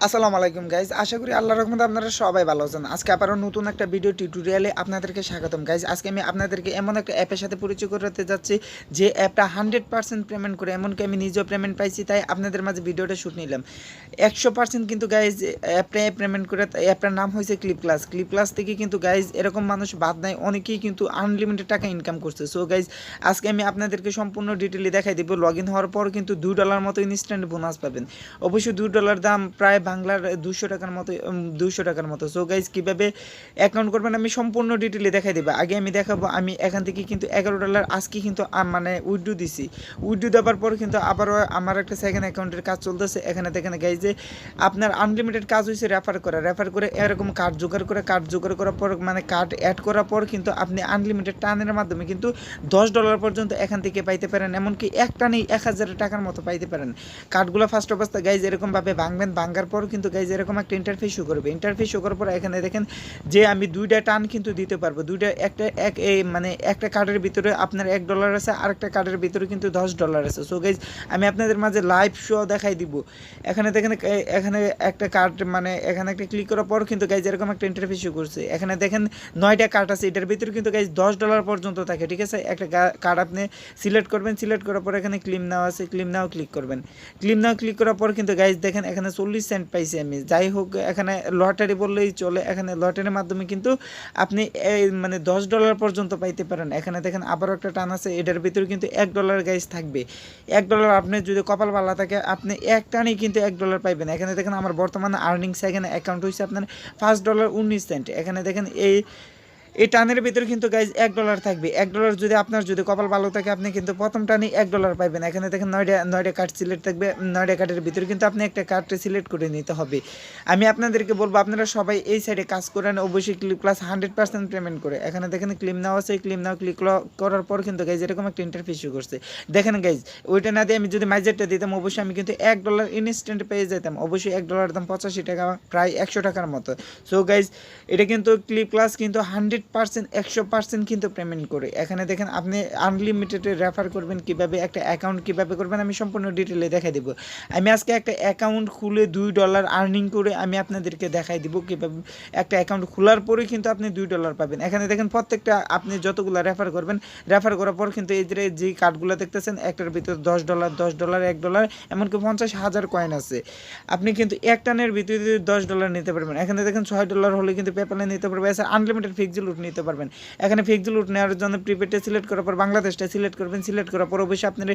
আসসালামু আলাইকুম গাইজ, আশা করি আল্লাহর রহমতে আপনারা সবাই ভালো আছেন। আজকে আবারও নতুন একটা ভিডিও টিউটোরিয়ালে আপনাদেরকে স্বাগতম গাইজ। আজকে আমি আপনাদেরকে এমন একটা অ্যাপের সাথে পরিচয় করাতে যাচ্ছি যে অ্যাপটা 100% পেমেন্ট করে, এমনকি আমি নিজেও পেমেন্ট পাইছি, তাই আপনাদের মাঝে ভিডিওটা শ্যুট নিলাম। 100% কিন্তু গাইজ অ্যাপটায় পেমেন্ট করে। অ্যাপটার নাম হয়েছে ক্লিপক্লাস থেকে কিন্তু গাইজ এরকম মানুষ বাদ নাই, অনেকেই কিন্তু আনলিমিটেড টাকা ইনকাম করছে। সো গাইজ আজকে আমি আপনাদেরকে সম্পূর্ণ ডিটেলে দেখাই দেবো। লগ ইন হওয়ার পর কিন্তু $2 মতো ইনস্ট্যান্ট বোনাস পাবেন। অবশ্যই $2 দাম প্রায় বাংলার 200 টাকার মতো। সো গাইজ কীভাবে অ্যাকাউন্ট করবেন আমি সম্পূর্ণ ডিটেলে দেখাই দেবো। আগে আমি দেখাবো আমি এখান থেকে কিন্তু $11 আজকে কিন্তু মানে উইথড্র দিছি। উইথড্র দেওয়ার পর কিন্তু আবারও আমার একটা সেকেন্ড অ্যাকাউন্টের কাজ চলতেছে। এখানে দেখেন গাইজ যে আপনার আনলিমিটেড কাজ হয়েছে রেফার করে এরকম কার্ড জোগাড় করার পর মানে কার্ড অ্যাড করার পর কিন্তু আপনি আনলিমিটেড টানের মাধ্যমে কিন্তু $10 পর্যন্ত এখান থেকে পাইতে পারেন। এমনকি এক টানেই 1000 টাকার মতো পাইতে পারেন। কার্ডগুলো ফার্স্ট অবস্থায় গাইজ এরকমভাবে ভাঙার পর কিন্তু গাইজ এরকম একটা ইন্টারফেস শো করবে। ইন্টারফেস শো করার পর এখানে দেখেন যে আমি দুইটা টান কিন্তু দিতে পারবো। মানে একটা কার্ডের ভিতরে আপনার $1 আছে, আরেকটা কার্ডের ভিতরে কিন্তু $10 আছে। সো গাইজ আমি আপনাদের মাঝে লাইভ শো দেখাই দিব। এখানে দেখেন এখানে একটা কার্ড মানে এখানে একটা ক্লিক করার পর কিন্তু গাইজ এরকম একটা ইন্টারফেস শো করছে। এখানে দেখেন 9টা কার্ড আছে, এটার ভিতরে কিন্তু গাইজ $10 পর্যন্ত থাকে। ঠিক আছে, একটা কার্ড আপনি সিলেক্ট করবেন। সিলেক্ট করার পর এখানে ক্লিম নাও আছে, ক্লিম নাও ক্লিক করবেন। ক্লিম নাও ক্লিক করার পর কিন্তু গাইজ দেখেন এখানে 40 সেন্ট পাইছি আমি। যাই হোক, এখানে লটারি বললেই চলে। এখানে লটারির মাধ্যমে কিন্তু আপনি মানে $10 পর্যন্ত পাইতে পারেন। এখানে দেখেন আবারও একটা টান আছে, এটার ভিতরে কিন্তু $1 গাইজ থাকবে। $1 আপনি যদি কপাল ভালো থাকে আপনি এক টানেই কিন্তু $1 পাইবেন। এখানে দেখেন আমার বর্তমানে আর্নিংস এখানে অ্যাকাউন্ট হয়েছে আপনার $5.19। এখানে দেখেন এই টানের ভিতরে কিন্তু গাইজ $1 থাকবে। $1 যদি আপনার যদি কপাল ভালো থাকে আপনি কিন্তু প্রথম টানে $1 পাইবেন। এখানে দেখেন 9টা কার্ড সিলেক্ট থাকবে। 9টা কার্ডের ভিতরে কিন্তু আপনি একটা কার্ড সিলেক্ট করে নিতে হবে। আমি আপনাদেরকে বলবো আপনারা সবাই এই সাইডে কাজ করেন, অবশ্যই ক্লিপক্লাস 100% পেমেন্ট করে। এখানে দেখেন ক্লিম নাও আছে, ক্লিম নাও ক্লিক করার পর কিন্তু গাইজ এরকম একটা ইন্টারফেস শো করছে। দেখেন গাইজ ওইটা না দিয়ে আমি যদি মাইজারটা দিতাম অবশ্যই আমি কিন্তু $1 ইনস্ট্যান্ট পেয়ে যেতাম। অবশ্যই $1 দাম 85 টাকা, প্রায় 100 টাকার মতো। সো গাইজ এটা কিন্তু ক্লিপক্লাস কিন্তু 100% কিন্তু পেমেন্ট করে। এখানে দেখেন আপনি আনলিমিটেড রেফার করবেন, কিভাবে একটা অ্যাকাউন্ট কিভাবে করবেন আমি সম্পূর্ণ ডিটেলে দেখাই দেবো। আমি আজকে একটা অ্যাকাউন্ট খুলে $2 আর্নিং করে আমি আপনাদেরকে দেখাই দিব কিভাবে একটা অ্যাকাউন্ট খোলার পরে কিন্তু আপনি $2 পাবেন। এখানে দেখেন প্রত্যেকটা আপনি যতগুলো রেফার করবেন, রেফার করার পর কিন্তু এই যে কার্ডগুলো দেখতেছেন একটার ভিতরে $10 $1 এমনকি 50,000 কয়েন আছে। আপনি কিন্তু এক টানের ভিতরে $10 নিতে পারবেন। এখানে দেখেন $6 হলে কিন্তু পেপ্যালে নিতে পারবেন। এছাড়া আনলিমিটেড ফিক্সড লুট নিতে পারবেন। এখানে ফিক্সড লুট নেওয়ার জন্য প্রিপেডটা সিলেক্ট করার পর বাংলাদেশটা সিলেক্ট করবেন। সিলেক্ট করার পর অবশ্যই আপনার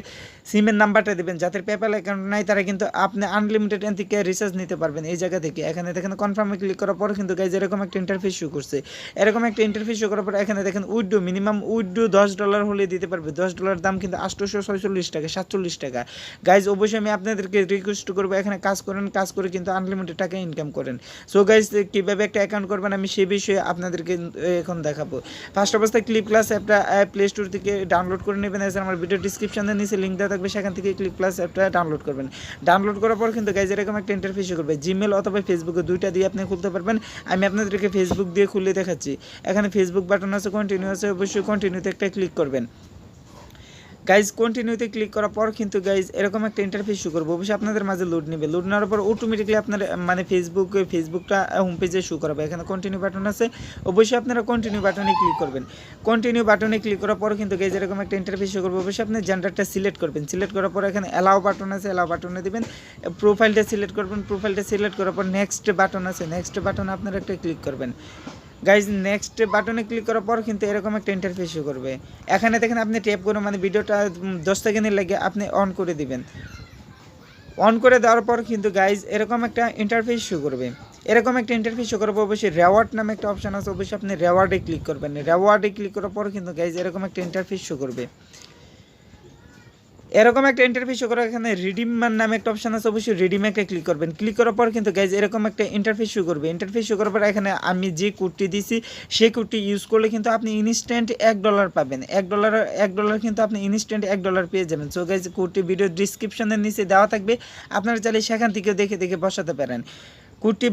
সিমের নাম্বারটা দেবেন। যাদের পেপ্যাল অ্যাকাউন্ট নাই তারা কিন্তু আপনি আনলিমিটেড এন থেকে রিচার্জ নিতে পারবেন এই জায়গা থেকে। এখানে দেখেন কনফার্মে ক্লিক করার পর কিন্তু গাইজ এরকম একটা ইন্টারফেস শো করছে। এরকম একটা ইন্টারফেস শো করার পর এখানে দেখেন উইথড্র মিনিমাম উইথড্র $10 হলে দিতে পারবে। $10 দাম কিন্তু 846 টাকা, 47 টাকা। গাইজ অবশ্যই আমি আপনাদেরকে রিকোয়েস্ট করবো এখানে কাজ করেন, কাজ করে কিন্তু আনলিমিটেড টাকা ইনকাম করেন। সো গাইজ কীভাবে একটা অ্যাকাউন্ট করবেন আমি সেই বিষয়ে আপনাদেরকে এখন দেখাবো। ফার্স্ট অবস্থায় ক্লিপক্লাস অ্যাপটা প্লে স্টোর থেকে ডাউনলোড করে নেবেন। এছাড়া আমার ভিডিও ডিসক্রিপশনে নিচে লিঙ্ক দেওয়া থাকবে, সেখান থেকে ক্লিপক্লাস অ্যাপটা ডাউনলোড করবেন। ডাউনলোড করার পর কিন্তু গাইজ এরকম একটা ইন্টারফেস করবে। জিমেল অথবা ফেসবুকে দুইটা দিয়ে আপনি খুলতে পারবেন। আমি আপনাদেরকে ফেসবুক দিয়ে খুলে দেখাচ্ছি। এখানে ফেসবুক বাটন আছে, কন্টিনিউ আছে, অবশ্যই কন্টিনিউতে একটা ক্লিক করবেন। গাইজ কন্টিনিউতে ক্লিক করার পর কিন্তু গাইজ এরকম একটা ইন্টারফেস শো করবো। অবশ্যই আপনাদের মাঝে লোড নেবে। লোড নেওয়ার পর অটোমেটিকলি আপনার মানে ফেসবুকটা হোম পেজে শো করাবে। এখানে কন্টিনিউ বাটন আছে, অবশ্যই আপনারা কন্টিনিউ বাটনে ক্লিক করবেন। কন্টিনিউ বাটনে ক্লিক করার পর কিন্তু গাইজ এরকম একটা ইন্টারফেস শো করবে। অবশ্যই আপনি জেন্ডারটা সিলেক্ট করবেন। সিলেক্ট করার পর এখানে অ্যালাও বাটন আছে, অ্যালাও বাটনে দেবেন। প্রোফাইলটা সিলেক্ট করবেন। প্রোফাইলটা সিলেক্ট করার পর নেক্সট বাটন আছে, নেক্সট বাটনে আপনারা একটা ক্লিক করবেন। গাইজ নেক্সট বাটনে ক্লিক করার পর কিন্তু এরকম একটা ইন্টারফেস শো করবে। এখানে দেখেন আপনি ট্যাপ করে মানে ভিডিওটা 10 সেকেন্ডের লাগে আপনি অন করে দিবেন। অন করে দেওয়ার পর কিন্তু গাইজ এরকম একটা ইন্টারফেস শো করবে। এরকম একটা ইন্টারফেস শো করবে। অবশ্যই রেওয়ার্ড নামে একটা অপশান আছে, অবশ্যই আপনি রেওয়ার্ডে ক্লিক করবেন। রেওয়ার্ডে ক্লিক করার পর কিন্তু গাইজ এরকম একটা ইন্টারফেস শো করবে। এরকম একটা ইন্টারফেস শো করার এখানে রিডিম নামে একটা অপশন আছে, অবশ্যই রিডিমে একটা ক্লিক করবেন। ক্লিক করার পর কিন্তু গাইজ এরকম একটা ইন্টারফেস শো করবে। ইন্টারফেস শো করার পর এখানে আমি যে কোডটি দিছি সেই কোডটি ইউজ করলে কিন্তু আপনি ইনস্ট্যান্ট $1 পাবেন। $1 কিন্তু আপনি ইনস্ট্যান্ট $1 পেয়ে যাবেন। সো গাইজ কোডটি ভিডিও ডিসক্রিপশনের নিচে দেওয়া থাকবে, আপনারা চাইলে সেখান থেকে দেখে বসাতে পারেন। কোডটি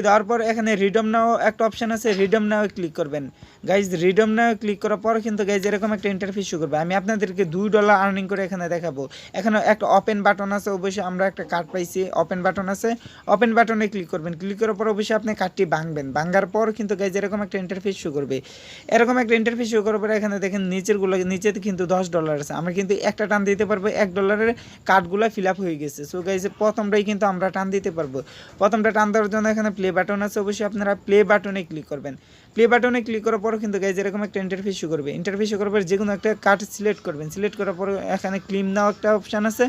দেওয়ার পর এখানে রিডম নাও একটা অপশান আছে, রিডম নাও ক্লিক করবেন। গাইজ রিডম না ক্লিক করার পর কিন্তু গাইজ এরকম একটা ইন্টারফেস শো করবে। আমি আপনাদেরকে $2 আর্নিং করে এখানে দেখাবো। এখানে একটা ওপেন বাটন আছে, অবশ্যই আমরা একটা কার্ড পাইছি, ওপেন বাটন আছে, ওপেন বাটনে ক্লিক করবেন। ক্লিক করার পর অবশ্যই আপনি কার্ডটি ভাঙবেন, ভাঙার পর কিন্তু গাইজ এরকম একটা ইন্টারফেস শো করবে। এরকম একটা ইন্টারফেস শো করার পর এখানে দেখেন নিচেতে কিন্তু $10 আছে। আমরা কিন্তু একটা টান দিতে পারবো, $1 কার্ডগুলো ফিল আপ হয়ে গেছে। সো গাইজ প্রথমটাই কিন্তু আমরা টান দিতে পারবো। প্রথমটা টান দেওয়ার জন্য এখানে প্লে বাটন আছে, অবশ্যই আপনারা প্লে বাটনে ক্লিক করবেন। প্লে বাটনে ক্লিক করার পর কিন্তু গাইজ এরকম একটা ইন্টারফেস শো করবে। ইন্টারফেস শো করার পর যে কোনো একটা কার্ড সিলেক্ট করবেন। সিলেক্ট করার পর এখানে ক্লেম নাও একটা অপশান আছে,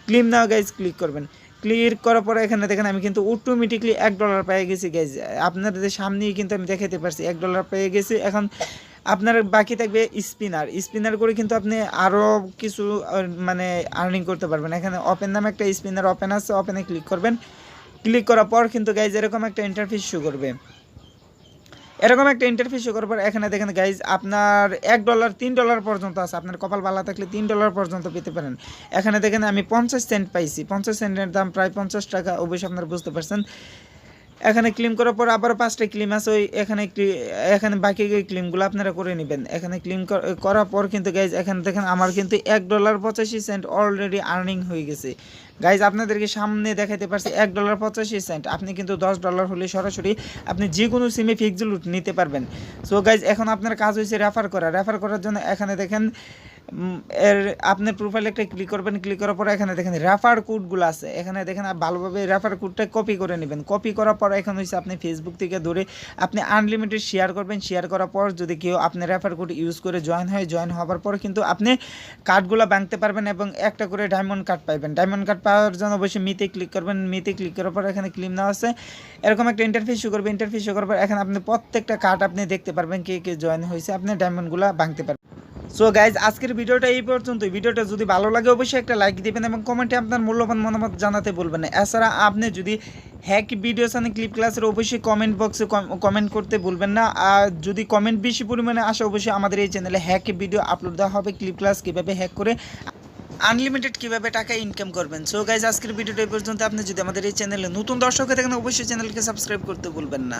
ক্লেম নাও গাইজ ক্লিক করবেন। ক্লিক করার পরে এখানে দেখেন আমি কিন্তু অটোমেটিকলি $1 পেয়ে গেছি গাইজ, আপনাদের সামনেই কিন্তু আমি দেখাতে পারছি $1 পেয়ে গেছি। এখন আপনার বাকি থাকবে স্পিনার করে কিন্তু আপনি আরও কিছু মানে আর্নিং করতে পারবেন। এখানে ওপেন নামে একটা স্পিনার ওপেন আছে, ওপেনে ক্লিক করবেন। ক্লিক করার পর কিন্তু গাইজ এরকম একটা ইন্টারফেস শো করবে। এরকম একটা ইন্টারফেস শো করার পর এখানে দেখেন গাইজ আপনার $1 $3 পর্যন্ত আছে, আপনার কপাল ভালো থাকলে $3 পর্যন্ত পেতে পারেন। এখানে দেখেন আমি 50 সেন্ট পাইছি, 50 সেন্টের দাম প্রায় 50 টাকা, অবশ্যই আপনারা বুঝতে পারছেন। এখানে ক্লেম করার পর আবার 5টা ক্লেম আছে, ওই এখানে বাকি ক্লেমগুলো আপনারা করে নেবেন। এখানে ক্লেম করার পর কিন্তু গাইজ এখানে দেখেন আমার কিন্তু $1.85 অলরেডি আর্নিং হয়ে গেছে। গাইজ আপনাদেরকে সামনে দেখাতে পারছি $1.85। আপনি কিন্তু $10 হলে সরাসরি আপনি যে কোনো সিমে ফিক্সড লুট নিতে পারবেন। সো গাইজ এখন আপনার কাজ হয়েছে রেফার করার জন্য এখানে দেখেন আপনার প্রোফাইলে একটা ক্লিক করবেন। ক্লিক করার পর এখানে দেখেন রেফার কোডগুলো আছে, এখানে দেখেন ভালোভাবে রেফার কোডটা কপি করে নেবেন। কপি করার পর এখন হচ্ছে আপনি ফেসবুক থেকে ধরে আপনি আনলিমিটেড শেয়ার করবেন। শেয়ার করার পর যদি কেউ আপনার রেফার কোড ইউজ করে জয়েন হওয়ার পর কিন্তু আপনি কার্ডগুলো ভাঙতে পারবেন এবং একটা করে ডায়মন্ড কার্ড পাইবেন। ডায়মন্ড কার্ড পাওয়ার জন্য অবশ্যই মিতে ক্লিক করবেন। মিতে ক্লিক করার পর এখানে ক্লেম নেওয়া আছে, এরকম একটা ইন্টারফেস শো করবে। ইন্টারফেস শো করার পর এখানে আপনি প্রত্যেকটা কার্ড আপনি দেখতে পারবেন, কে কে জয়েন হয়েছে, আপনি ডায়মন্ডগুলো ভাঙতে পারবেন। সো গাইজ আজকের ভিডিওটা এই পর্যন্ত। ভিডিওটা যদি ভালো লাগে অবশ্যই একটা লাইক দিবেন এবং কমেন্টে আপনার মূল্যবান মতামত জানাতে বলবেন না। এছাড়া আপনি যদি হ্যাক ভিডিও চান ক্লিপ ক্লাসের অবশ্যই কমেন্ট বক্সে কমেন্ট করতে বলবেন না। আর যদি কমেন্ট বেশি পরিমাণে আসে অবশ্যই আমাদের এই চ্যানেলে হ্যাক ভিডিও আপলোড দেওয়া হবে, ক্লিপ ক্লাস কীভাবে হ্যাক করে আনলিমিটেড কীভাবে টাকা ইনকাম করবেন। সো গাইজ আজকের ভিডিওটা এই পর্যন্ত। আপনি যদি আমাদের এই চ্যানেলে নতুন দর্শক হয়ে থাকেন অবশ্যই চ্যানেলকে সাবস্ক্রাইব করতে ভুলবেন না।